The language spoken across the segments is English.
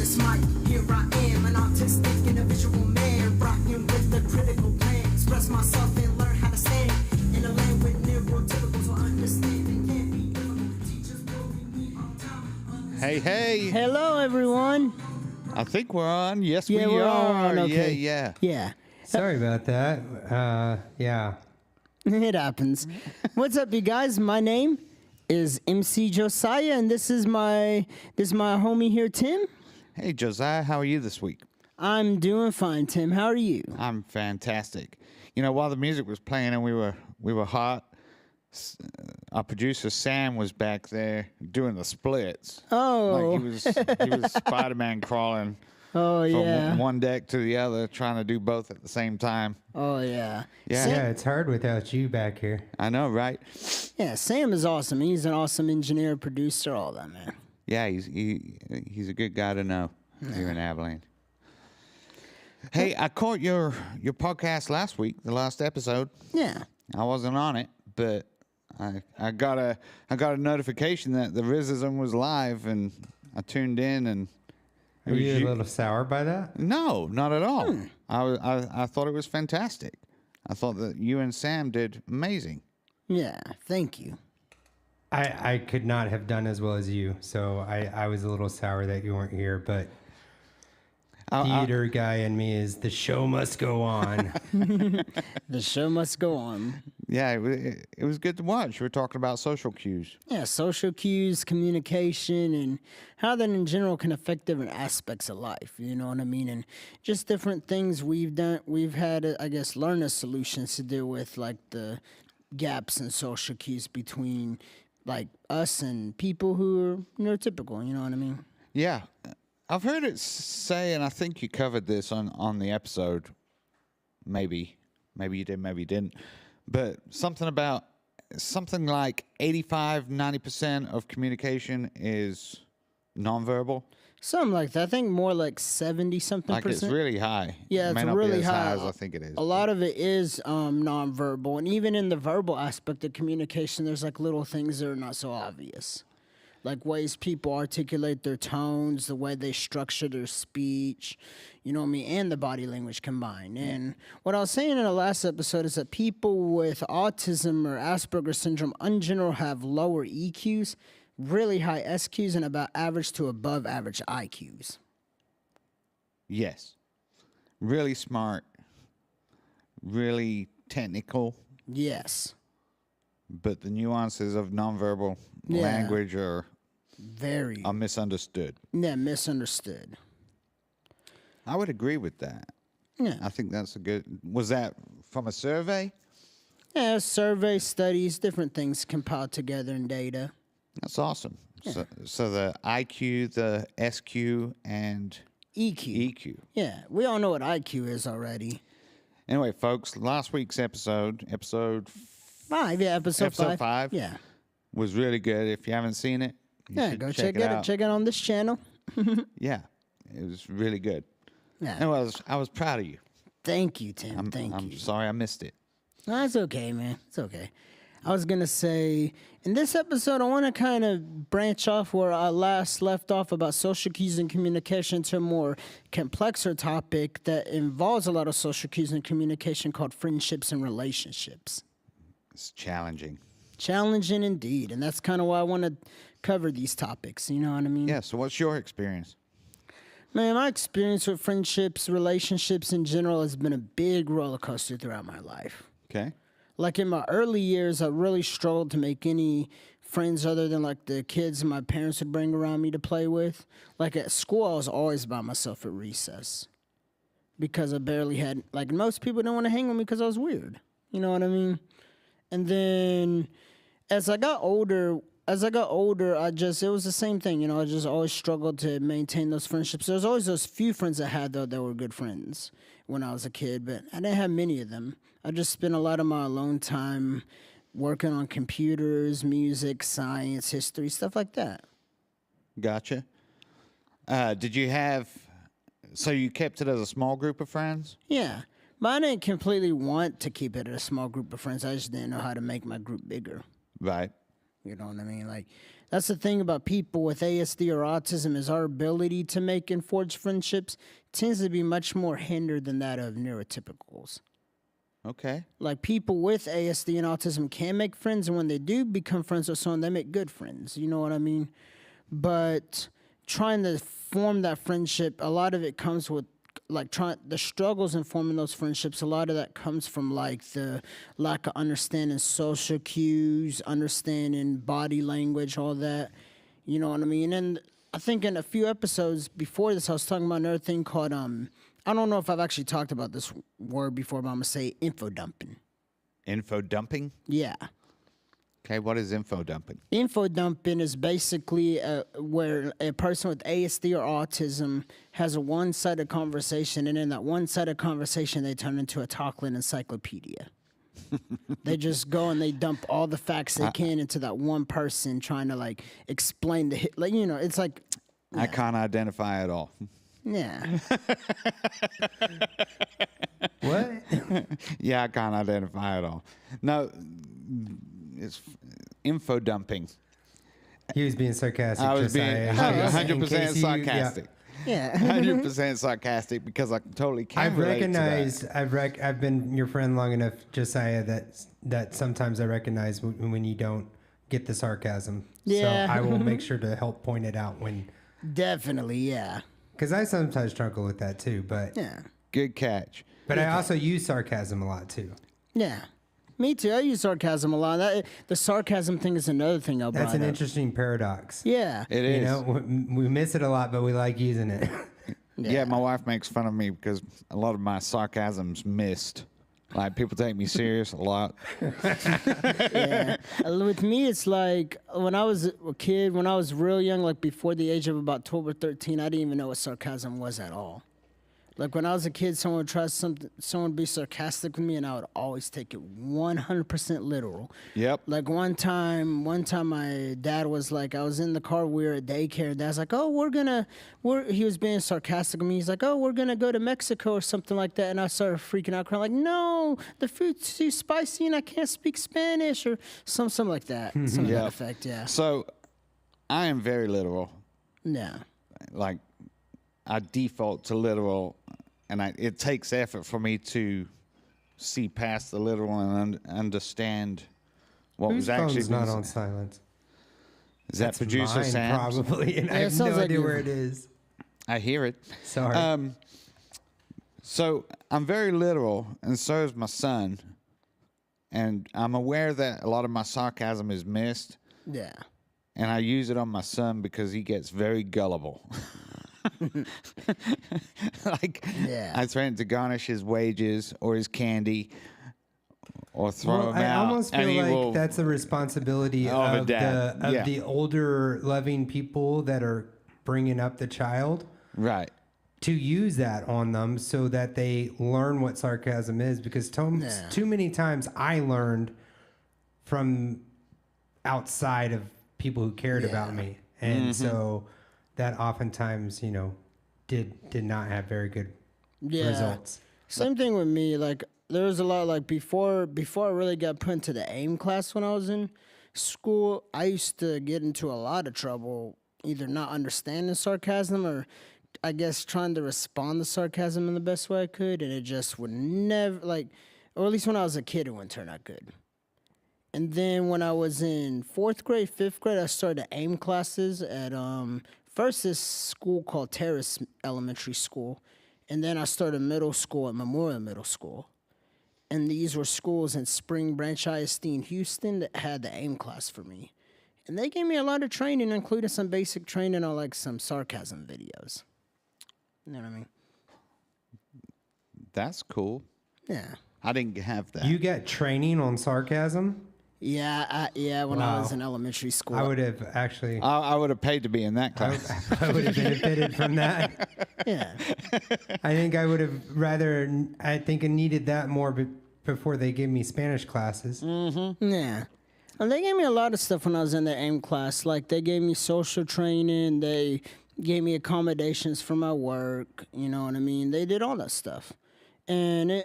this mic, here I am, an artistic and a visual man, rocking with the critical plan, express myself and learn how to stand in a land with neurotypicals will understand and can't be difficult. Teachers will be me on time. Hey. Hello, everyone. I think we're on. Yes, Yeah, we we're are. on. Okay. Yeah. Sorry about that. Yeah. It happens. What's up, you guys? My name is MC Josiah, and this is my homie here, Tim. Hey, Josiah, how are you this week? I'm doing fine, Tim. How are you? I'm fantastic. You know, while the music was playing and we were hot, our producer Sam was back there doing the splits. Oh, Like he was Spider-Man crawling from one deck to the other, trying to do both at the same time. Oh, yeah. Yeah. Yeah, it's hard without you back here. I know, right? Yeah, Sam is awesome. He's an awesome engineer, producer, all that, man. Yeah, he's a good guy to know here in Abilene. Hey, I caught your podcast last week, the last episode. Yeah. I wasn't on it, but I got a notification that the Rizzism was live, and I tuned in, and Are you a little sour by that? No, not at all. I thought it was fantastic. I thought that you and Sam did amazing. Yeah, thank you. I could not have done as well as you, so I was a little sour that you weren't here, but theater guy in me is the show must go on. The show must go on. Yeah, it was good to watch. We're talking about social cues. Yeah, social cues, communication, and how that in general can affect different aspects of life. You know what I mean? And just different things we've done. We've had, I guess, learner solutions to deal with, like the gaps in social cues between, like, us and people who are neurotypical. You know what I mean? Yeah. I've heard it say, and I think you covered this on the episode. Maybe you did, maybe you didn't. But something like 85, 90% of communication is nonverbal. Something like that. I think more like 70-something Like percent. it's really high. Yeah, It may it's not be really as high. as I think it is. A lot of it is nonverbal, and even in the verbal aspect of communication, there's like little things that are not so obvious, like ways people articulate their tones, the way they structure their speech, you know what I mean, and the body language combined. And what I was saying in the last episode is that people with autism or Asperger's syndrome in general have lower EQs, really high SQs, and about average to above average IQs. Yes. Really smart. Really technical. Yes. But the nuances of nonverbal language are misunderstood. Yeah, misunderstood. I would agree with that. Yeah. I think that's a good... Was that from a survey? Yeah, survey studies, different things compiled together in data. That's awesome. Yeah. So the IQ, the SQ, and EQ. Yeah, we all know what IQ is already. Anyway, folks, last week's episode 5, yeah, episode 5. Yeah. Was really good. If you haven't seen it, you should go check it out. Check it on this channel. Yeah, it was really good. Yeah. And I was proud of you. Thank you, Tim. I'm sorry I missed it. No, it's okay, man. It's okay. I was going to say, in this episode, I want to kind of branch off where I last left off about social cues and communication to a more complexer topic that involves a lot of social cues and communication called friendships and relationships. It's challenging. Challenging indeed, and that's kind of why I want to cover these topics, you know what I mean? Yeah, so what's your experience? Man, my experience with friendships, relationships in general has been a big roller coaster throughout my life. Okay. Like in my early years, I really struggled to make any friends other than like the kids my parents would bring around me to play with. Like at school, I was always by myself at recess because I barely had, like most people didn't want to hang with me because I was weird. You know what I mean? And then as I got older, it was the same thing. You know, I just always struggled to maintain those friendships. There was always those few friends I had, though, that were good friends when I was a kid, but I didn't have many of them. I just spent a lot of my alone time working on computers, music, science, history, stuff like that. Gotcha. So you kept it as a small group of friends? Yeah. But I didn't completely want to keep it a small group of friends. I just didn't know how to make my group bigger. Right. You know what I mean? Like, that's the thing about people with ASD or autism is our ability to make and forge friendships tends to be much more hindered than that of neurotypicals. Okay. Like, people with ASD and autism can make friends, and when they do become friends with someone, they make good friends. You know what I mean? But trying to form that friendship, a lot of it comes with like the struggles in forming those friendships. A lot of that comes from like the lack of understanding social cues, understanding body language, all that. You know what I mean? And I think in a few episodes before this, I was talking about another thing called I don't know if I've actually talked about this word before, but I'm gonna say info dumping. Info dumping? Yeah. Okay, what is info dumping? Info dumping is basically where a person with ASD or autism has a one-sided conversation, and in that one-sided conversation, they turn into a talking encyclopedia. They just go and they dump all the facts they can into that one person, trying to like explain like, you know, it's like I can't identify at all. yeah. What? Yeah, I can't identify at all. No, it's info dumping. He was being sarcastic. I was being Josiah. 100% sarcastic. Yeah. 100% sarcastic because I totally can't I've relate recognized. to that. I've been your friend long enough, Josiah, that sometimes I recognize when you don't get the sarcasm. Yeah. So I will make sure to help point it out when. Definitely, yeah. Because I sometimes struggle with that too, but Yeah. Good catch. but I also use sarcasm a lot too. Yeah. Me too. I use sarcasm a lot. The sarcasm thing is another thing I'll That's bring an up. interesting paradox. Yeah. It is. You know, we miss it a lot, but we like using it. Yeah, my wife makes fun of me because a lot of my sarcasm's missed. Like, people take me serious a lot. Yeah. With me, it's like when I was a kid, when I was real young, like before the age of about 12 or 13, I didn't even know what sarcasm was at all. Like when I was a kid, someone would try someone would be sarcastic with me, and I would always take it 100% literal. Yep. Like one time my dad was like, I was in the car, we were at daycare, and Dad's like, oh, he was being sarcastic with me. He's like, oh, we're gonna go to Mexico or something like that. And I started freaking out, crying like, no, the food's too spicy and I can't speak Spanish or something like that. Something to that effect, yeah. So, I am very literal. Yeah. Like, I default to literal, and it takes effort for me to see past the literal and understand what Whose was actually phone's not being on said. silence? Is that producer Mine, Sam? probably, and I Yeah, it have sounds no like idea you. where it is. I hear it. Sorry. So I'm very literal, and so is my son. And I'm aware that a lot of my sarcasm is missed, Yeah. and I use it on my son because he gets very gullible. Like, Yeah. I threaten to garnish his wages or his candy or throw him I out. almost and he feel will- like that's a responsibility Of a of dad, yeah. the older, loving people that are bringing up the child right. to use that on them so that they learn what sarcasm is. Because too many times I learned from outside of people who cared about me, and so that oftentimes, you know, did not have very good results. Same thing with me. Like there was a lot like before I really got put into the AIM class when I was in school, I used to get into a lot of trouble either not understanding sarcasm or I guess trying to respond to sarcasm in the best way I could, and it just would never like, or at least when I was a kid, it wouldn't turn out good. And then when I was in 4th grade, 5th grade, I started AIM classes at first this school called Terrace Elementary School, and then I started middle school at Memorial Middle School. And these were schools in Spring Branch ISD in Houston that had the AIM class for me. And they gave me a lot of training, including some basic training on like some sarcasm videos. You know what I mean? That's cool. Yeah. I didn't have that. You get training on sarcasm? Yeah, when I was in elementary school. I would have actually. I would have paid to be in that class. I would have benefited from that. Yeah. I think I would have rather. I think I needed that more before they gave me Spanish classes. Yeah. And they gave me a lot of stuff when I was in the AIM class. Like, they gave me social training. They gave me accommodations for my work. You know what I mean? They did all that stuff. And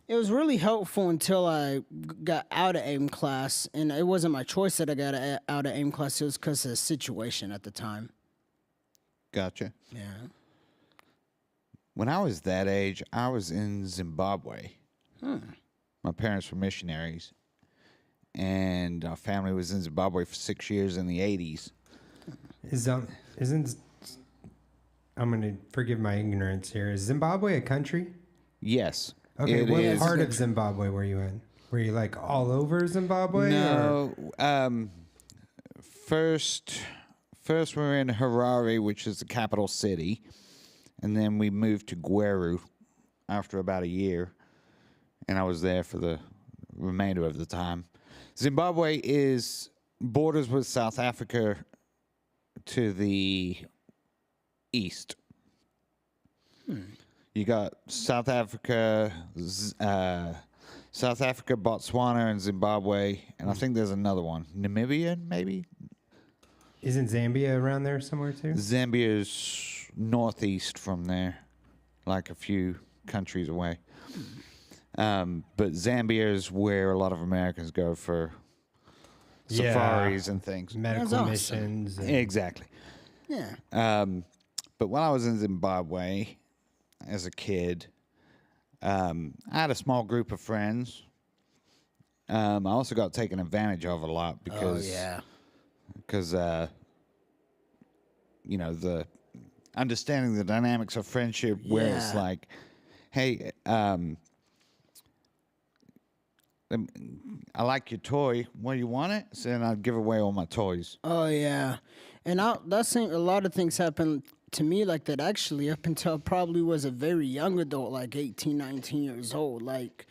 It was really helpful until I got out of AIM class, and it wasn't my choice that I got out of AIM class. It was because of the situation at the time. Gotcha. Yeah. When I was that age, I was in Zimbabwe. My parents were missionaries, and our family was in Zimbabwe for 6 years in the 80s. Isn't I'm going to forgive my ignorance here. Is Zimbabwe a country? Yes. Okay, it what is. part of Zimbabwe were you in? Were you like all over Zimbabwe? No. First we were in Harare, which is the capital city, and then we moved to Gweru after about a year, and I was there for the remainder of the time. Zimbabwe borders with South Africa to the east. You got South Africa, Botswana, and Zimbabwe, and I think there's another one, Namibia, maybe. Isn't Zambia around there somewhere too? Zambia's northeast from there, like a few countries away. But Zambia is where a lot of Americans go for safaris and things. Medical That's awesome. missions. and- Exactly. Yeah. But while I was in Zimbabwe as a kid, I had a small group of friends. I also got taken advantage of a lot because, you know, the understanding the dynamics of friendship where it's Yeah. like, hey, I like your toy. Well, you want it? So then I'd give away all my toys. Oh yeah, and that's a lot of things happened to me like that actually up until I probably was a very young adult, like 18, 19 years old. Like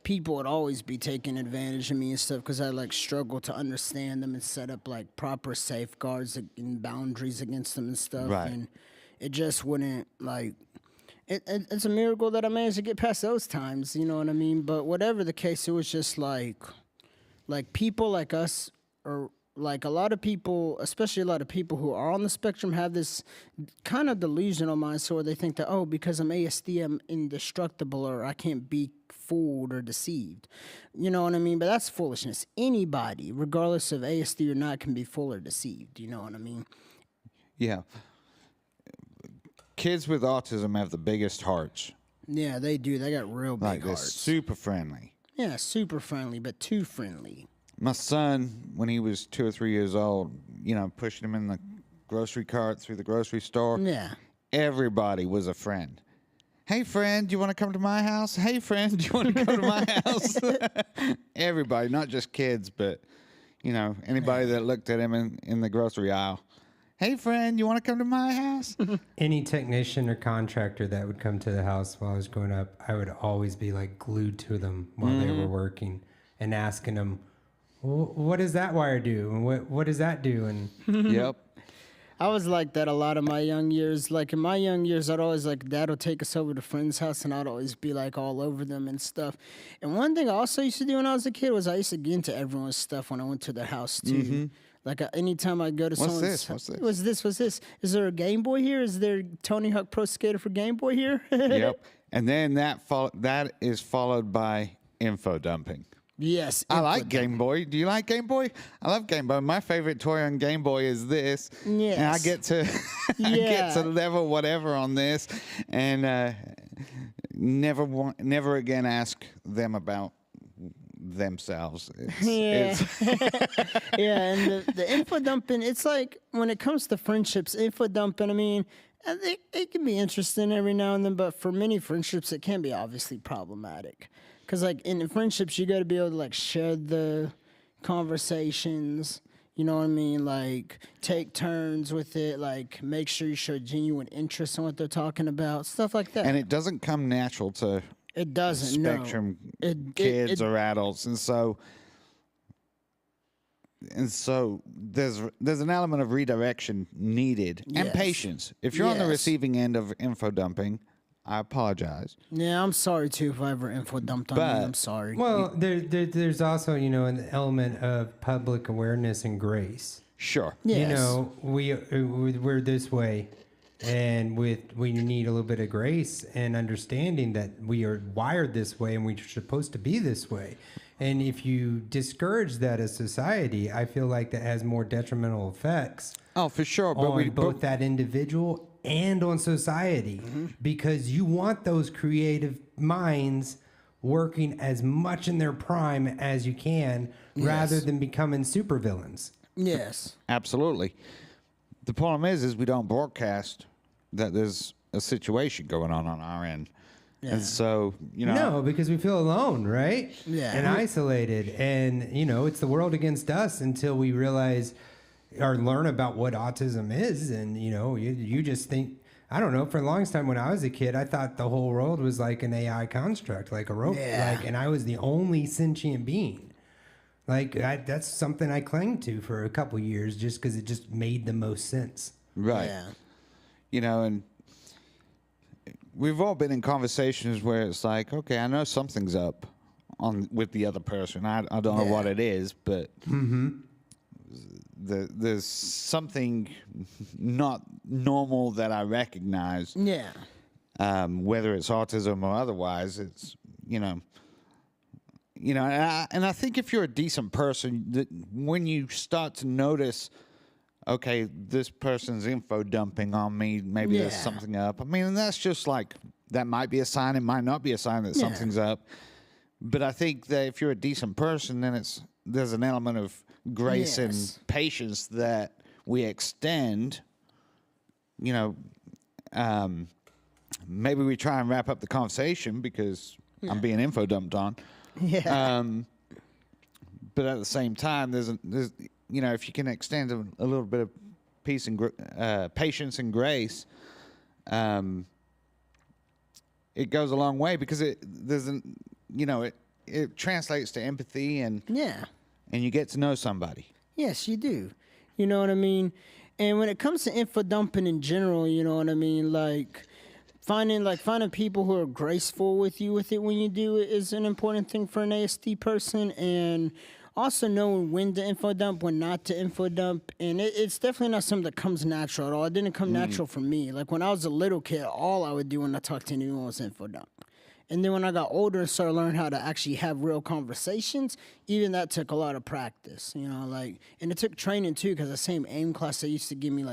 people would always be taking advantage of me and stuff because I like struggled to understand them and set up like proper safeguards and boundaries against them and stuff. Right. And it just wouldn't like. It's a miracle that I managed to get past those times, you know what I mean? But whatever the case, it was just like people like us, or like a lot of people, especially a lot of people who are on the spectrum, have this kind of delusional mindset where they think that, oh, because I'm ASD, I'm indestructible, or I can't be fooled or deceived. You know what I mean? But that's foolishness. Anybody, regardless of ASD or not, can be fooled or deceived. You know what I mean? Yeah. Kids with autism have the biggest hearts. Yeah, they do. They got real big Like they're hearts. super friendly. Yeah, super friendly, but too friendly. My son, when he was 2 or 3 years old, you know, pushing him in the grocery cart through the grocery store. Yeah. Everybody was a friend. Hey, friend, do you want to come to my house? Hey, friend, do you want to come to my house? Everybody, not just kids, but, you know, anybody that looked at him in the grocery aisle. Hey, friend, you want to come to my house? Any technician or contractor that would come to the house while I was growing up, I would always be like glued to them while they were working and asking them, what does that wire do? And what does that do? And Yep. I was like that a lot of my young years. Like in my young years, I'd always like Dad would take us over to friends' house, and I'd always be like all over them and stuff. And one thing I also used to do when I was a kid was I used to get into everyone's stuff when I went to their house too. Like anytime I go to What's someone's, this? What's this? Is there a Game Boy here? Is there Tony Hawk Pro Skater for Game Boy here? Yep. And then that is followed by info dumping. Yes. I like Game Boy. Do you like Game Boy? I love Game Boy. My favorite toy on Game Boy is this. Yes. And I get to I get to Yeah. level whatever on this, and never again ask them about themselves. Yeah. Yeah, and the info dumping, it's like when it comes to friendships, info dumping, I mean, it can be interesting every now and then, but for many friendships, it can be obviously problematic. Because, like, in friendships, you got to be able to, like, share the conversations, you know what I mean? Like, take turns with it, like, make sure you show genuine interest in what they're talking about, stuff like that. And it doesn't come natural to It doesn't, no. spectrum it- kids or adults, and so there's an element of redirection needed and Yes. patience. If you're on the Yes. receiving end of info dumping, I apologize. Yeah, I'm sorry, too, if I ever info dumped on you. But- I'm sorry. well, there's also, you know, an element of public awareness and grace. Sure. Yes. You know, we're this way, And we need a little bit of grace and understanding that we are wired this way and we're supposed to be this way. And if you discourage that as society, I feel like that has more detrimental effects Oh, for sure. But on both that individual and on society, because you want those creative minds working as much in their prime as you can, rather than becoming supervillains. Yes. absolutely. The problem is we don't broadcast that there's a situation going on our end. And so, No, because we feel alone, right? Yeah. And isolated. And, it's the world against us until we realize or learn about what autism is. And, you just think, I don't know, for the longest time when I was a kid, I thought the whole world was like an AI construct, like a robot. Yeah. And I was the only sentient being. That's something I clung to for a couple years just because it just made the most sense. right. Yeah. And we've all been in conversations where it's like, okay, I know something's up with the other person. I don't know what it is, but there's something not normal that I recognize. Yeah. Whether it's autism or otherwise, it's and I think if you're a decent person, when you start to notice, okay, this person's info dumping on me, maybe there's something up. I mean, that's just like, that might be a sign, it might not be a sign that something's up. But I think that if you're a decent person, then there's an element of grace and patience that we extend. Maybe we try and wrap up the conversation because I'm being info dumped on. Yeah. But at the same time, there's if you can extend a little bit of peace and patience and grace, it goes a long way because it translates to empathy and you get to know somebody. Yes, you do. You know what I mean? And when it comes to info dumping in general, you know what I mean? Finding people who are graceful with you with it when you do it is an important thing for an ASD person, and also knowing when to info dump, when not to info dump. And it's definitely not something that comes natural at all. It didn't come natural for me. Like when I was a little kid, all I would do when I talked to anyone was info dump. And then when I got older and started learning how to actually have real conversations, even that took a lot of practice, and it took training too, because the same AIM class, they used to give me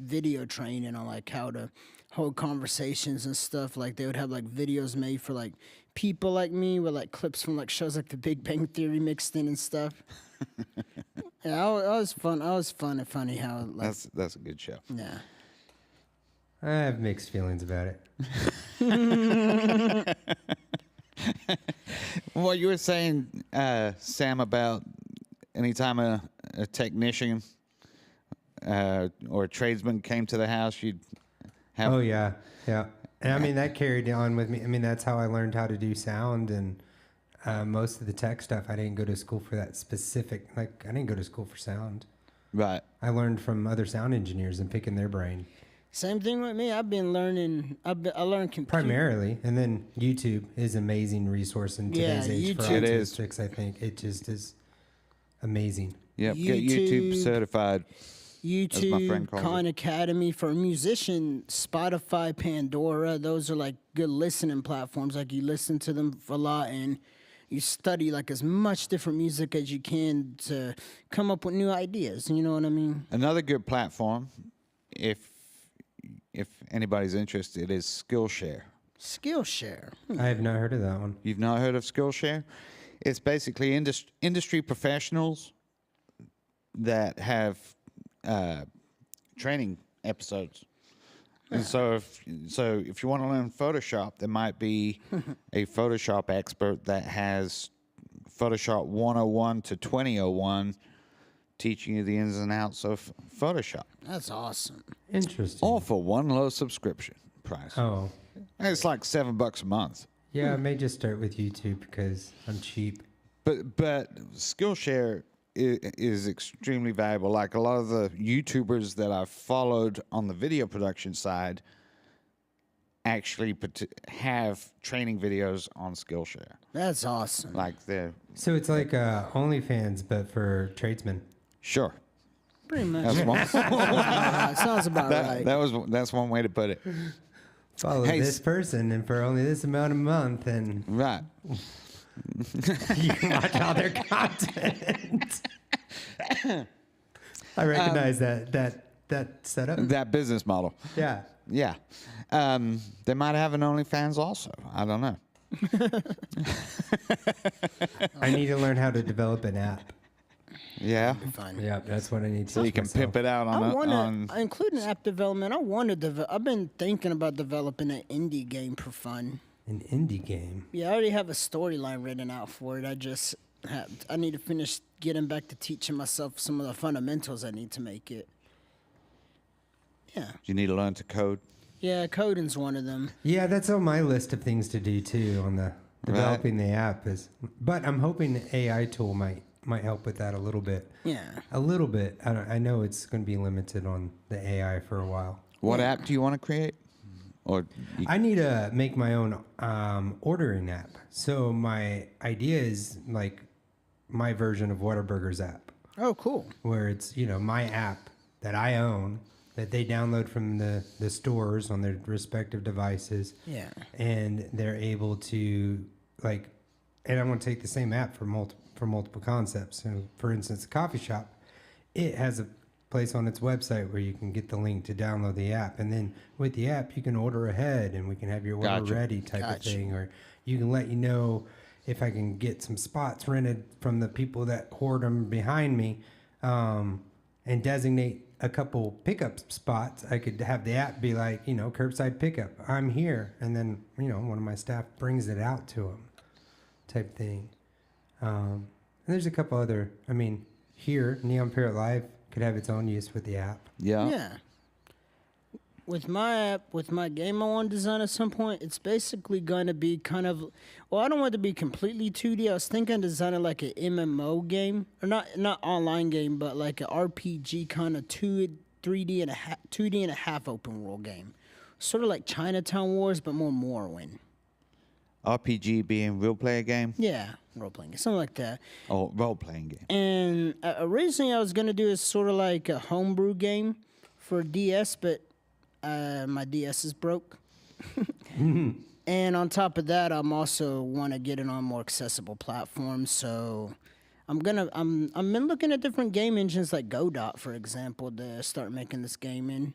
video training on how to hold conversations and stuff. Like they would have videos made for people like me with clips from shows like The Big Bang Theory mixed in and stuff. Yeah, I was fun. I was fun and funny how That's a good show. Yeah. I have mixed feelings about it. What you were saying, Sam, about anytime a technician or a tradesman came to the house, you'd have... Oh, yeah. And I mean, that carried on with me. I mean, that's how I learned how to do sound, and most of the tech stuff, I didn't go to school for that specific, I didn't go to school for sound. Right. I learned from other sound engineers and picking their brain. Same thing with me. I've been learning. I learned computer. Primarily, and then YouTube is an amazing resource in today's age for YouTube. It is. autistics. I think it just is amazing. Yep. Get YouTube certified. YouTube, my friend calls Khan it. Academy for a musician, Spotify, Pandora. Those are good listening platforms. You listen to them a lot and you study as much different music as you can to come up with new ideas. You know what I mean? Another good platform, if anybody's interested, is Skillshare. Skillshare. I have not heard of that one. You've not heard of Skillshare? It's basically industry professionals that have training episodes. And so if you want to learn Photoshop, there might be a Photoshop expert that has Photoshop 101 to 2001 teaching you the ins and outs of Photoshop. That's awesome. Interesting. All for one low subscription price. Oh, And it's like $7 a month. yeah. I may just start with YouTube because I'm cheap. But Skillshare is extremely valuable. Like a lot of the YouTubers that I've followed on the video production side actually have training videos on Skillshare. That's awesome. Like they're So it's like OnlyFans, but for tradesmen. sure. Pretty much. That's one. Sounds about right. That's one way to put it. Follow Hey, this person, and for only this amount a month, and Right. you can watch all their content. I recognize that setup. That business model. Yeah. Yeah. They might have an OnlyFans also. I don't know. I need to learn how to develop an app. Yeah. Fine. Yeah, that's what I need to So you can pimp it out on Including app development, I want to I've been thinking about developing an indie game for fun. an indie game. Yeah, I already have a storyline written out for it. I need to finish getting back to teaching myself some of the fundamentals I need to make it. Yeah. You need to learn to code. Yeah, coding's one of them. Yeah, that's on my list of things to do too on the developing the app but I'm hoping the AI tool might help with that a little bit. Yeah. A little bit. I know it's going to be limited on the AI for a while. What app do you want to create? Or I need to make my own ordering app. So my idea is like my version of Whataburger's app, Oh, cool. where it's, my app that I own that they download from the stores on their respective devices. Yeah. And they're able to and I'm going to take the same app for multiple concepts. So for instance, the coffee shop, it has a place on its website where you can get the link to download the app, and then with the app you can order ahead and we can have your order Gotcha. ready type of thing, or you can let if I can get some spots rented from the people that hoard them behind me, and designate a couple pickup spots. I could have the app be like, curbside pickup, I'm here, and then one of my staff brings it out to them type thing. And there's a couple other, here Neon Parrot Live could have its own use with the app. yeah. Yeah. With my app, with my game I want to design at some point, it's basically going to be kind of, I don't want it to be completely 2D. I was thinking of designing like an MMO game, or not online game, but like an RPG kind of 2D and a half open world game. Sort of like Chinatown Wars, but more Morrowind. RPG being real player game? Yeah, role playing, something like that. Oh, role playing game. And originally I was going to do is sort of like a homebrew game for DS, but my DS is broke. And on top of that, I'm also want to get it on more accessible platforms. So I'm been looking at different game engines like Godot, for example, to start making this game in.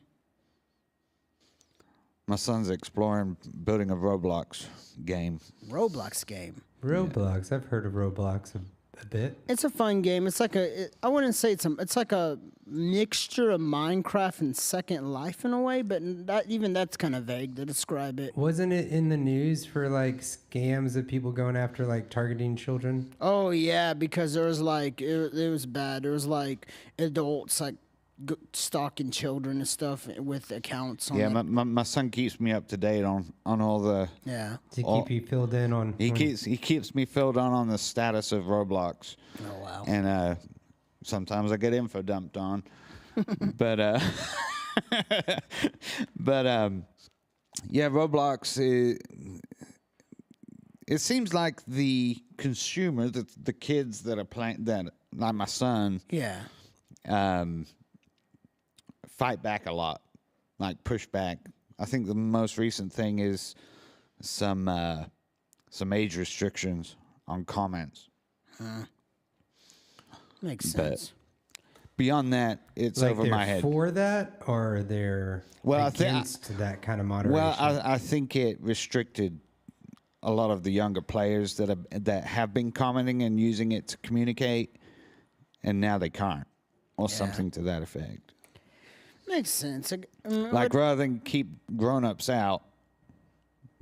My son's exploring building a Roblox game. Roblox game. Roblox, I've heard of Roblox a bit. It's a fun game. It's like I wouldn't say it's like a mixture of Minecraft and Second Life in a way, but that's kind of vague to describe it. Wasn't it in the news for scams of people going after targeting children? Oh yeah, because there was it was bad. There was adults stalking children and stuff with accounts on. Yeah, my son keeps me up to date on all the. Yeah. To keep you filled in on. He keeps me filled on the status of Roblox. Oh wow. And sometimes I get info dumped on, but yeah, Roblox. It seems like the consumer, the kids that are playing that, like my son. Yeah. Fight back a lot, push back. I think the most recent thing is some age restrictions on comments. Makes sense. Beyond that, it's over they're my head. For that, or they're against that kind of moderation? Well, I think it restricted a lot of the younger players that have been commenting and using it to communicate, and now they can't, or something to that effect. Makes sense. Rather than keep grown-ups out,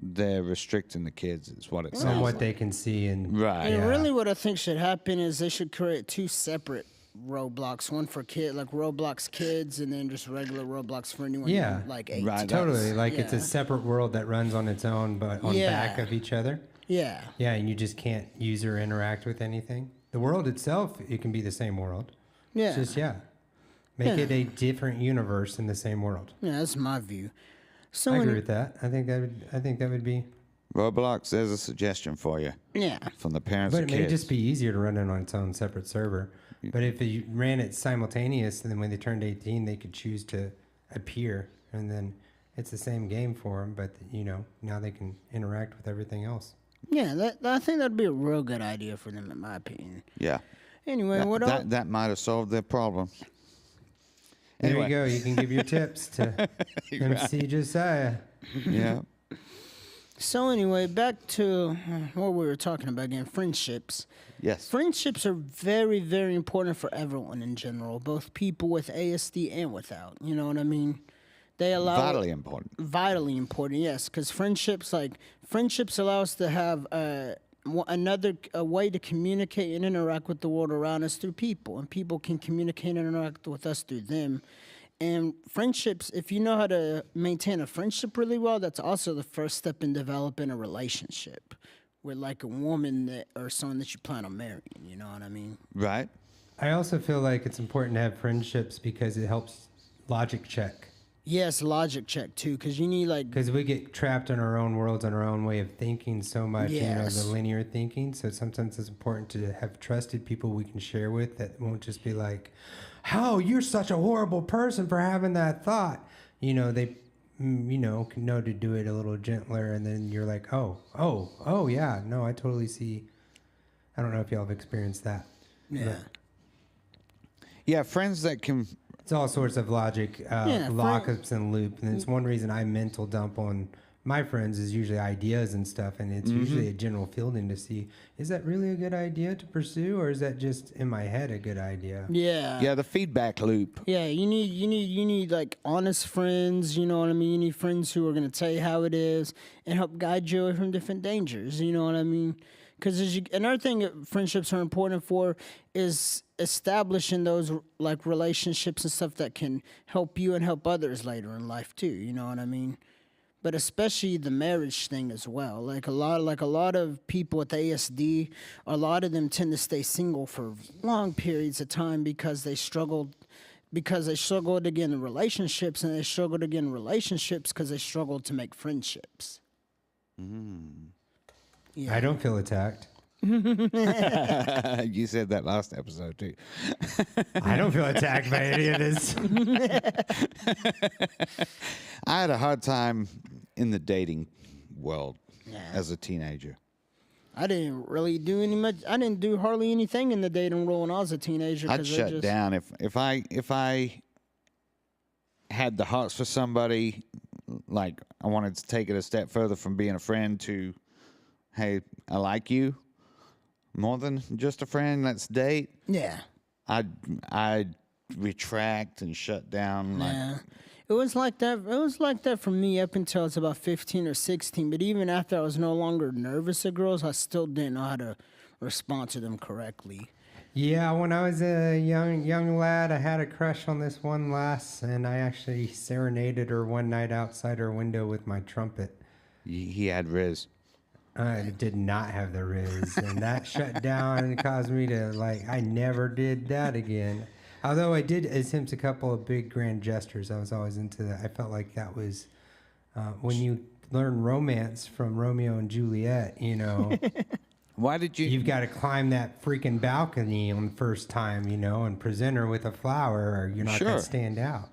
they're restricting the kids. Is what it on sounds what like. they can see and Right. And really, what I think should happen is they should create two separate Roblox. One for Roblox Kids, and then just regular Roblox for anyone. Yeah. 8. Right. totally it's a yeah. separate world that runs on its own, but on back of each other. Yeah. Yeah, and you just can't use or interact with anything. The world itself, it can be the same world. Yeah. It's just make it a different universe in the same world. Yeah, that's my view. So I agree with that. I think that would be Roblox, there's a suggestion for you Yeah. from the parents But of it may kids. just be easier to run it on its own separate server. But if you ran it simultaneous, and then when they turned 18, they could choose to appear, and then it's the same game for them. But now they can interact with everything else. Yeah, I think that'd be a real good idea for them, in my opinion. Yeah. Anyway, what else? That might have solved their problem. There Anyway. you go. You can give your tips to MC Josiah. Yeah. So anyway, back to what we were talking about again, friendships. Yes. Friendships are very, very important for everyone in general, both people with ASD and without. You know what I mean? They allow Vitally important. vitally important, yes, because friendships allow us to have a way to communicate and interact with the world around us through people, and people can communicate and interact with us through them. And friendships, if you know how to maintain a friendship really well, that's also the first step in developing a relationship with like a woman or someone that you plan on marrying. You know what I mean? Right? I also feel like it's important to have friendships because it helps logic check. Yes, logic check too, because you need like Because we get trapped in our own worlds and our own way of thinking so much, Yes. the linear thinking. So sometimes it's important to have trusted people we can share with that won't just be like, "How you're such a horrible person for having that thought." They, can know to do it a little gentler, and then you're like, "Oh, yeah, no, I totally see." I don't know if y'all have experienced that. yeah. Yeah, friends that can. It's all sorts of logic, lockups and loop, and it's one reason I mental dump on my friends is usually ideas and stuff, and it's usually a general fielding to see, is that really a good idea to pursue, or is that just in my head a good idea? Yeah. Yeah, the feedback loop. Yeah, you need like honest friends, you know what I mean? You need friends who are going to tell you how it is and help guide you away from different dangers, you know what I mean? Because another thing that friendships are important for is establishing those like relationships and stuff that can help you and help others later in life too, you know what I mean? But especially the marriage thing as well. Like a lot of people with ASD, a lot of them tend to stay single for long periods of time because they struggled to get in relationships, and they struggled to get in relationships because they struggled to make friendships. Yeah. I don't feel attacked. You said that last episode too. I don't feel attacked by any of this. I had a hard time in the dating world as a teenager. I didn't really do I didn't do hardly anything in the dating world when I was a teenager. I'd shut down if I had the hearts for somebody. Like I wanted to take it a step further from being a friend to, hey, I like you more than just a friend. Let's date. Yeah. I'd retract and shut down. Yeah. It was like that. It was like that for me up until I was about 15 or 16. But even after I was no longer nervous at girls, I still didn't know how to respond to them correctly. Yeah, when I was a young lad, I had a crush on this one lass, and I actually serenaded her one night outside her window with my trumpet. He had Riz. I did not have the Riz, and that shut down and caused me to, I never did that again. Although I did attempt a couple of big grand gestures. I was always into that. I felt like that was, when you learn romance from Romeo and Juliet, Why did you? you've got to climb that freaking balcony on the first time, and present her with a flower, or you're not going Sure. to stand out.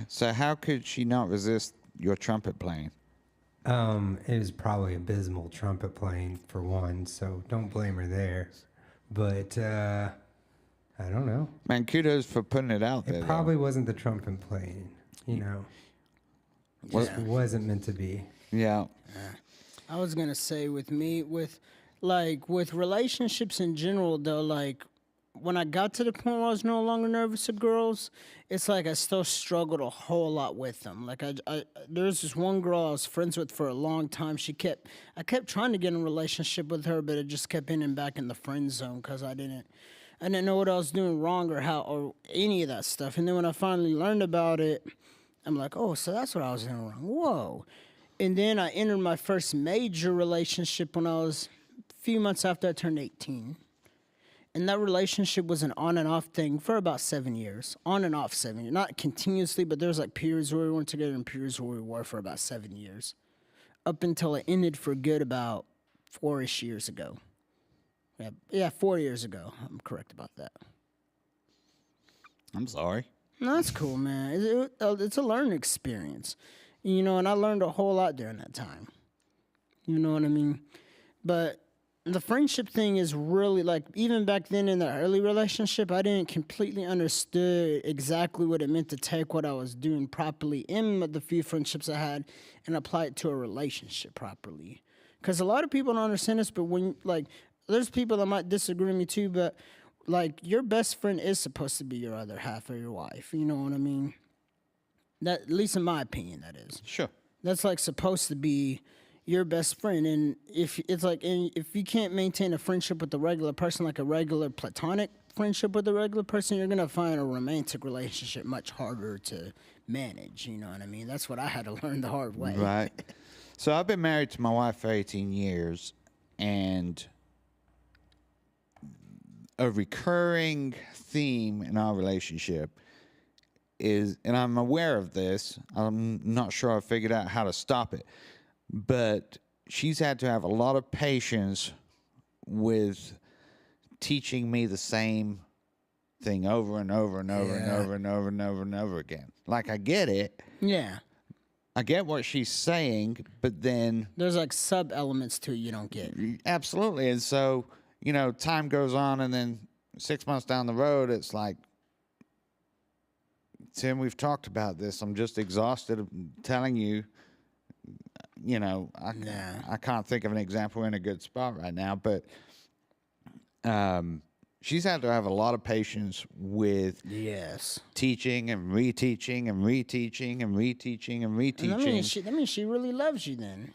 So how could she not resist your trumpet playing? It was probably abysmal trumpet playing for one, so don't blame her there. But I don't know. Man, kudos for putting it out there. It though. probably wasn't the trumpet playing, It wasn't meant to be. Yeah. I was gonna say with relationships in general though, like when I got to the point where I was no longer nervous of girls, it's like I still struggled a whole lot with them. Like there was this one girl I was friends with for a long time. I kept trying to get in a relationship with her, but it just kept ending back in the friend zone because I didn't know what I was doing wrong or any of that stuff. And then when I finally learned about it, I'm like, oh, so that's what I was doing wrong. Whoa. And then I entered my first major relationship when I was a few months after I turned 18. And that relationship was an on and off thing for about 7 years. On and off 7 years. Not continuously, but there's periods where we weren't together and periods where we were for about 7 years. up until it ended for good about 4-ish years ago. Yeah, 4 years ago. I'm correct about that. I'm sorry. No, that's cool, man. It's a learning experience, you know, and I learned a whole lot during that time. You know what I mean? But the friendship thing is really like, even back then in the early relationship, I didn't completely understood exactly what it meant to take what I was doing properly in the few friendships I had and apply it to a relationship properly. Because a lot of people don't understand this, but when, like, there's people that might disagree with me too, but like, your best friend is supposed to be your other half or your wife. You know what I mean? That, at least in my opinion, that is. Sure. That's like supposed to be your best friend. And if it's like, and if you can't maintain a friendship with a regular person, like a regular platonic friendship with a regular person, you're gonna find a romantic relationship much harder to manage. You know what I mean? That's what I had to learn the hard way. Right. So I've been married to my wife for 18 years, and a recurring theme in our relationship is, and I'm aware of this, I'm not sure I've figured out how to stop it, but she's had to have a lot of patience with teaching me the same thing over and over and over and over and over and over and over again. Like, I get it. Yeah. I get what she's saying, but then There's like sub elements to it you don't get. absolutely. And so, you know, time goes on, and then 6 months down the road, it's like, Tim, we've talked about this. I'm just exhausted of telling you, you know, I can't think of an example. We're in a good spot right now, but she's had to have a lot of patience with Yes. teaching and reteaching and reteaching and reteaching and reteaching. That means she really loves you then.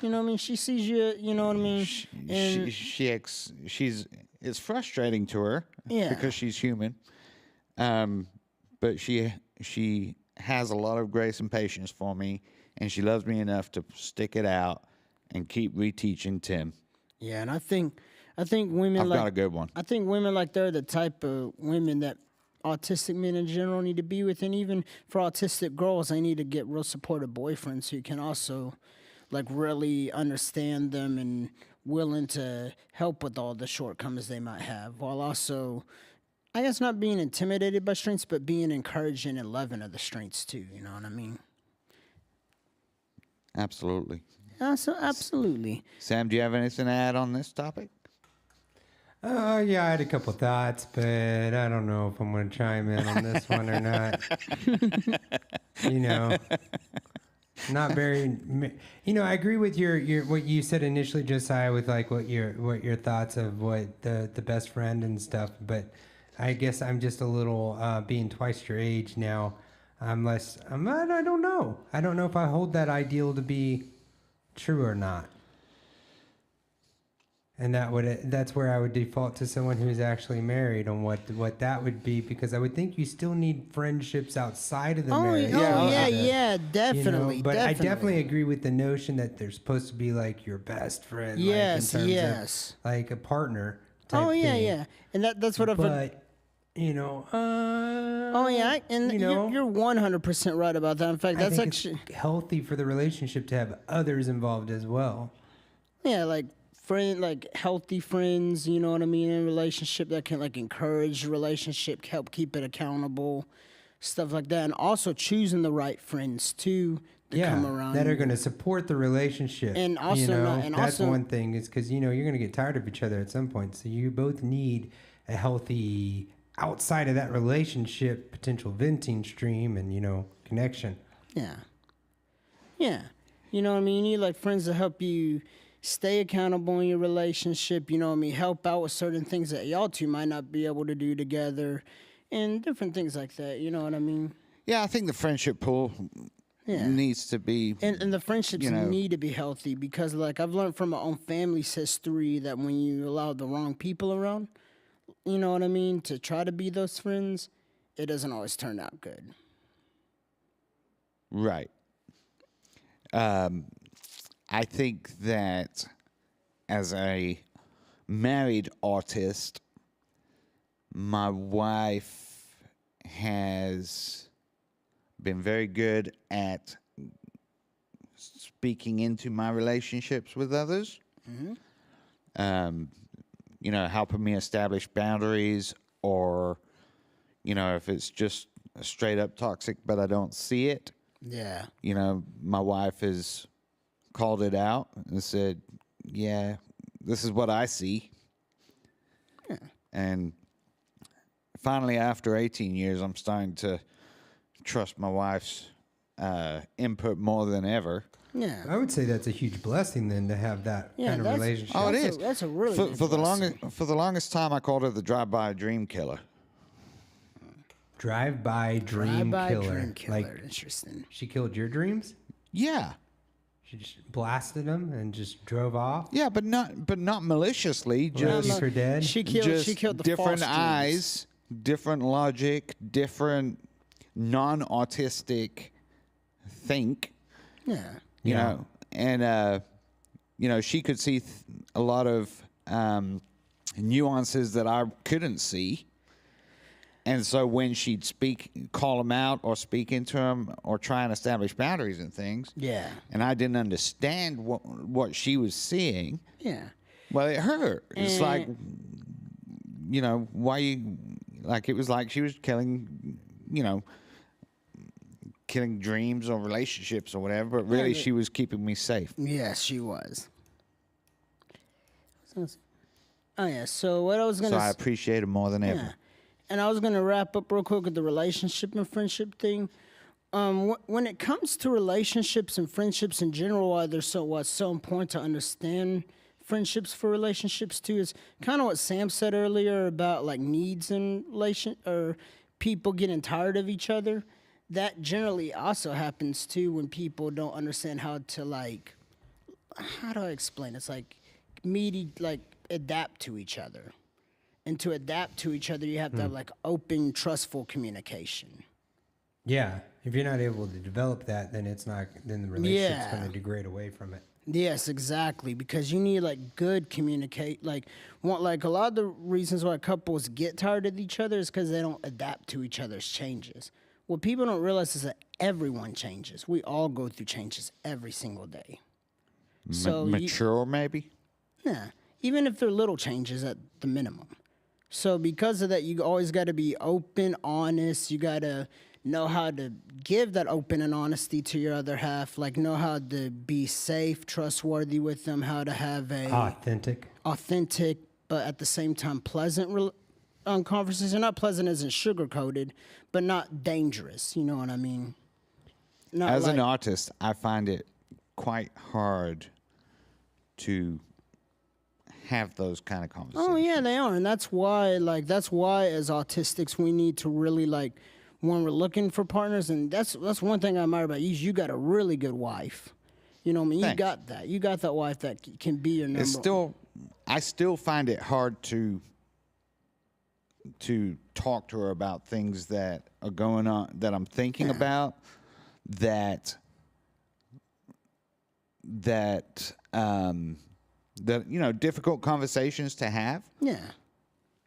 You know what I mean? She sees you, you know what I mean? And She's it's frustrating to her Yeah. because she's human. But she has a lot of grace and patience for me, and she loves me enough to stick it out and keep reteaching Tim. yeah, and I think women I've like got a good one. I think women like they're the type of women that autistic men in general need to be with, and even for autistic girls, they need to get real supportive boyfriends who can also like really understand them and willing to help with all the shortcomings they might have, while also, I guess, not being intimidated by strengths, but being encouraging and loving of the strengths too. You know what I mean? Absolutely. Absolutely. Sam, do you have anything to add on this topic? Yeah, I had a couple thoughts, but I don't know if I'm going to chime in on this one or not. You know, not very. You know, I agree with your what you said initially, Josiah, with like what your thoughts of what the best friend and stuff. But I guess I'm just a little being twice your age now. I don't know. I don't know if I hold that ideal to be true or not. And that's where I would default to someone who's actually married on what that would be, because I would think you still need friendships outside of the marriage. Definitely. But I definitely agree with the notion that they're supposed to be like your best friend. Yes, like in terms yes. of like a partner type thing. Yeah. And that's what I've. But you know. You're 100% right about that. In fact, that's actually it's healthy for the relationship to have others involved as well. Yeah, like healthy friends, you know what I mean, in a relationship that can like encourage the relationship, help keep it accountable, stuff like that. And also choosing the right friends too to come around that are going to support the relationship. And also that's one thing, is because you're going to get tired of each other at some point. So you both need a healthy, outside of that relationship, potential venting stream and connection. Yeah. You know what I mean? You need like friends to help you stay accountable in your relationship, you know what I mean? Help out with certain things that y'all two might not be able to do together, and different things like that, you know what I mean? Yeah, I think the friendship pool needs to be... And the friendships need to be healthy, because like I've learned from my own family's history that when you allow the wrong people around, you know what I mean, to try to be those friends, it doesn't always turn out good. Right. I think that as a married artist, my wife has been very good at speaking into my relationships with others. You know, helping me establish boundaries, or, you know, if it's just straight up toxic, but I don't see it. Yeah. You know, my wife has called it out and said, yeah, this is what I see. And finally, after 18 years, I'm starting to trust my wife's input more than ever. Yeah. I would say that's a huge blessing then to have that Yeah, kind of that's- relationship. Oh, it That's a- is. that's a really for, big for the blessing. longest time. I called her the drive-by dream killer. Drive-by dream Drive-by killer. dream killer. Like Interesting. she killed your dreams? Yeah, She just blasted them and just drove off? yeah, but not maliciously. Left Just you for dead? She just killed the different false dreams. eyes, different logic, different non-autistic think. Yeah. You Yeah. know, and you know, she could see a lot of nuances that I couldn't see. And so when she'd call them out or speak into them or try and establish boundaries and things, Yeah. and I didn't understand what she was seeing, Yeah. well, it hurt. It's like, you know, why you, like, it was like she was killing, you know, killing dreams or relationships or whatever, but really she was keeping me safe. Yes, she was. Oh yeah. So what I was gonna. So I appreciate it more than ever. Yeah. And I was going to wrap up real quick with the relationship and friendship thing. When it comes to relationships and friendships in general, what's so important to understand friendships for relationships too is kind of what Sam said earlier about like needs in relation or people getting tired of each other. That generally also happens too when people don't understand how to like, how do I explain? It's like adapt to each other. And to adapt to each other, you have to have like open, trustful communication. Yeah. If you're not able to develop that, then the relationship's Yeah. going to degrade away from it. Yes, exactly. Because you need like good communicate. Like a lot of the reasons why couples get tired of each other is because they don't adapt to each other's changes. What people don't realize is that everyone changes. We all go through changes every single day. Mature, maybe? Yeah, even if they're little changes at the minimum. So because of that, you always got to be open, honest. You got to know how to give that open and honesty to your other half. Like know how to be safe, trustworthy with them. How to have a authentic, but at the same time pleasant conversation. Not pleasant as in sugar-coated, but not dangerous. You know what I mean? Not As an artist, I find it quite hard to have those kind of conversations. Oh yeah, they are, and that's why as autistics we need to really like when we're looking for partners, and that's one thing I admire about you. Is you got a really good wife. You know what I mean? Thanks. You got that wife that can be your number. I still find it hard to talk to her about things that are going on that I'm thinking about that you know, difficult conversations to have. Yeah.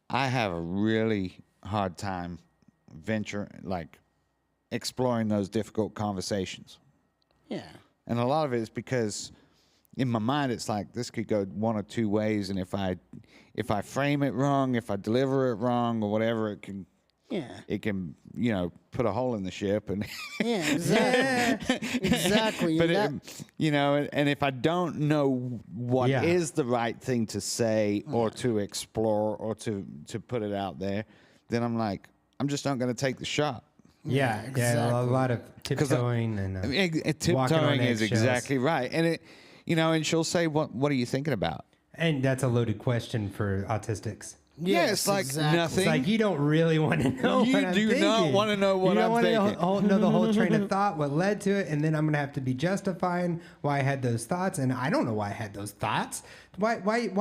I have a really hard time exploring those difficult conversations. Yeah. And a lot of it is because in my mind it's like this could go one or two ways, and if I frame it wrong, if I deliver it wrong or whatever, it can you know, put a hole in the ship. And Yeah, exactly. Exactly. but And you know, and if I don't know what is the right thing to say or to explore or to put it out there, then I'm like, I'm just not going to take the shot. Yeah, a lot of tiptoeing and Tiptoeing is exactly right. And it, you know, and she'll say, what are you thinking about? And that's a loaded question for autistics. Yeah, it's like nothing. It's like you don't really want to know. You what I'm do thinking. not want to know what I'm thinking. You don't want to know the whole train of thought, what led to it, and then I'm going to have to be justifying why I had those thoughts, and I don't know why I had those thoughts. Why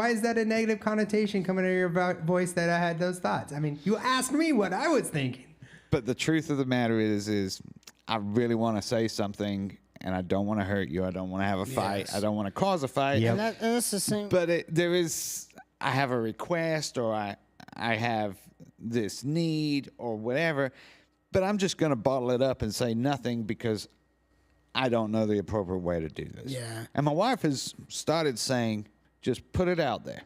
is that a negative connotation coming out of your voice that I had those thoughts? I mean, you asked me what I was thinking. But the truth of the matter is I really want to say something, and I don't want to hurt you. I don't want to have a fight. Yes. I don't want to cause a fight. Yep. and that's the same. But I have a request, or I have this need or whatever, but I'm just going to bottle it up and say nothing because I don't know the appropriate way to do this. Yeah. And my wife has started saying, just put it out there.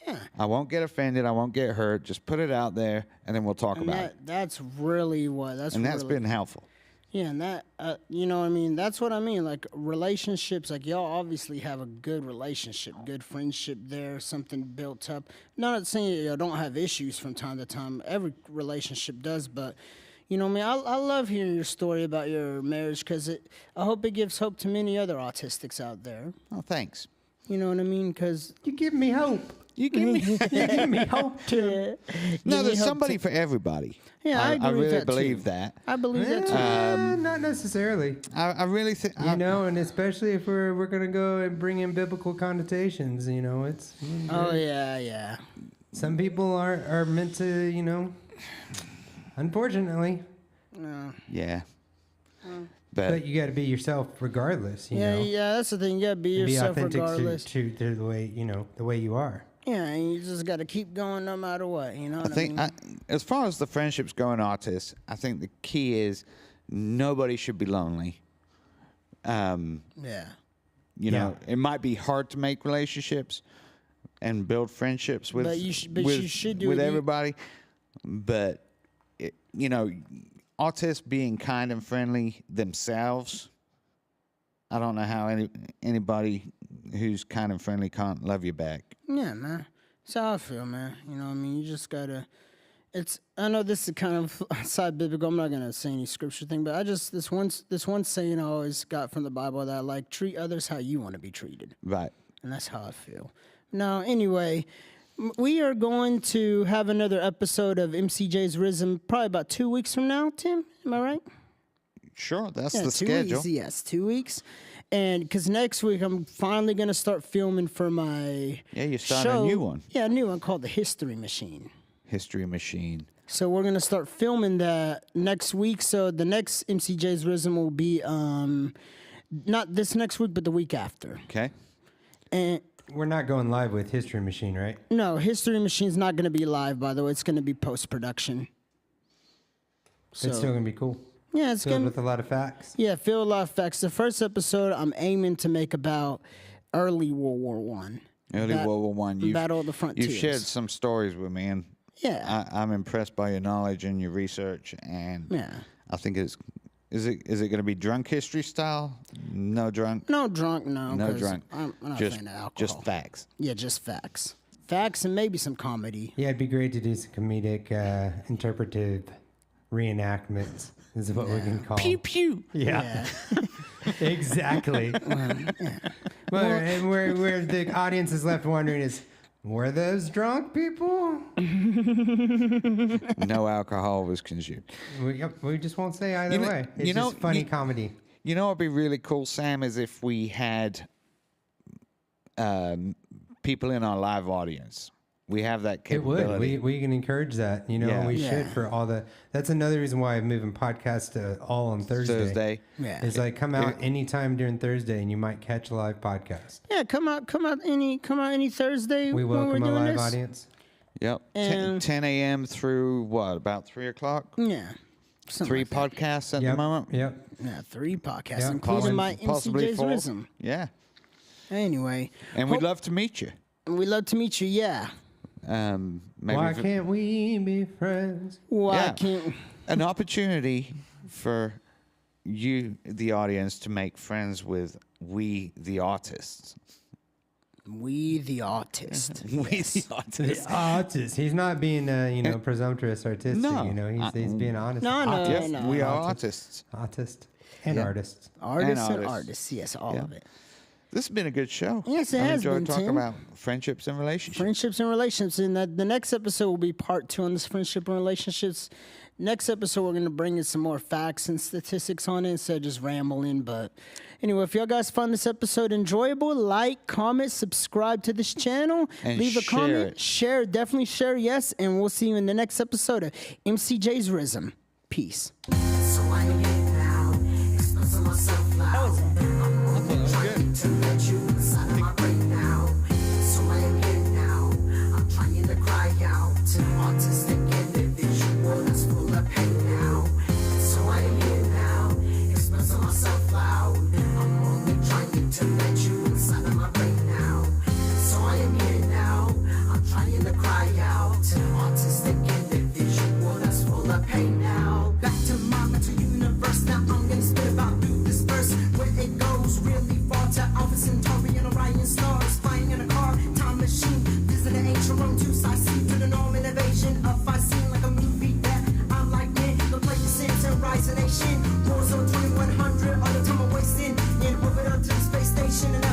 Yeah. I won't get offended. I won't get hurt. Just put it out there, and then we'll talk And about it. that's really what that's And that's really, been helpful. yeah, and that you know what I mean. That's what I mean. Like relationships, like y'all obviously have a good relationship, good friendship there, something built up. Not saying y'all don't have issues from time to time. Every relationship does, but you know what I mean. I love hearing your story about your marriage because I hope it gives hope to many other autistics out there. Oh, thanks. You know what I mean? Because You give me hope. You give me. You give me hope too. No, there's somebody for everybody. Yeah, I agree with really that, believe too. that. I believe that too. Not necessarily. I really think. You know, and especially if we're gonna go and bring in biblical connotations, you know, it's Oh yeah. some people are meant to, you know, unfortunately. Yeah. But you got to be yourself regardless, you Yeah, know. yeah, that's the thing. You gotta be And be yourself authentic regardless. to the way, you know, the way you are. Yeah, and you just gotta keep going no matter what. You know what I think, mean? as far as the friendships go in artists, I think the key is nobody should be lonely. Yeah. You know, it might be hard to make relationships and build friendships with, But you should do with it. everybody. But, you know, artists being kind and friendly themselves, I don't know how anybody who's kind and friendly can't love you back. Yeah, man. That's how I feel, man. You know what I mean? You just gotta. I know this is kind of side biblical. I'm not gonna say any scripture thing, but this one saying I always got from the Bible that I like: treat others how you want to be treated. Right. And that's how I feel. Now, anyway, we are going to have another episode of MCJ's Rizzism probably about 2 weeks from now, Tim. Am I right? Sure, that's Yeah, the 2 schedule. weeks. Yes, 2 weeks. And because next week I'm finally going to start filming for my Yeah, you started show. a new one. Yeah, a new one called The History Machine. History Machine. So we're going to start filming that next week. So the next MCJ's Rizzism will be not this next week, but the week after. Okay. And We're not going live with History Machine, right? no, History Machine's not going to be live, by the way. It's going to be post-production. So, It's still going to be cool. yeah, it's Filled going with to a lot of facts. yeah, feel a lot of facts. The first episode I'm aiming to make about early World War One. Early World War One. You've, Battle of the Frontiers. You've shared some stories with me, and Yeah. I'm impressed by your knowledge and your research. And Yeah. I think is it going to be drunk history style? No drunk. No drunk, no. No 'cause drunk. I'm not just a fan of alcohol. just facts. Yeah, just facts. Facts and maybe some comedy. Yeah, it'd be great to do some comedic, interpretive reenactments. Is what we can call. Pew pew. Yeah, exactly. Well, and where the audience is left wondering is, were those drunk people? No alcohol was consumed. We just won't say either way. It's just funny comedy. You know what'd be really cool, Sam, is if we had people in our live audience. We have that It capability. would. We can encourage that. You know, Yeah. we Yeah. should for all the. That's another reason why I'm moving podcasts to all on Thursday. Yeah. It's like come out anytime during Thursday, and you might catch a live podcast. Yeah, come out any Thursday We when we're welcome a doing live this. audience. Yep. And- 10 a.m. through what? About 3 o'clock? Yeah. Something 3 like that. podcasts at Yep. the moment? Yep. Yeah, 3 podcasts, Yeah, including my Possibly MCJ's 4. Rizzism. Yeah. Anyway, And we'd love to meet you. we'd love to meet you. Yeah. Maybe Why can't we be friends? Why Yeah. can't? an opportunity for you, the audience, to make friends with we, the artists. We the artist. We, the artists. Artist. He's not being, presumptuous artistic. No. You know, he's being honest. No, no, Yes, no. we are artists. Artist and Yeah. artists. Artists and artists. artists. Yes, all Yeah. of it. This has been a good show. Yes, it I've has enjoyed been, talking Tim. about friendships and relationships. Friendships and relationships. And the next episode will be part 2 on this friendship and relationships. Next episode, we're going to bring in some more facts and statistics on it instead of just rambling. But anyway, if y'all guys found this episode enjoyable, like, comment, subscribe to this channel, And leave a share comment, it. share, definitely share, yes. And we'll see you in the next episode of MCJ's Rizzism. Peace. So I'm here now, expressing myself loud. I'm trying to let you inside of my brain now. So I am here now, I'm trying to cry out. Autistic individual that's full of pain now. So I am here now, expressing myself loud. terrorize the nation. Wars on 2100, all the time I'm wasting. In orbit up to the space station, and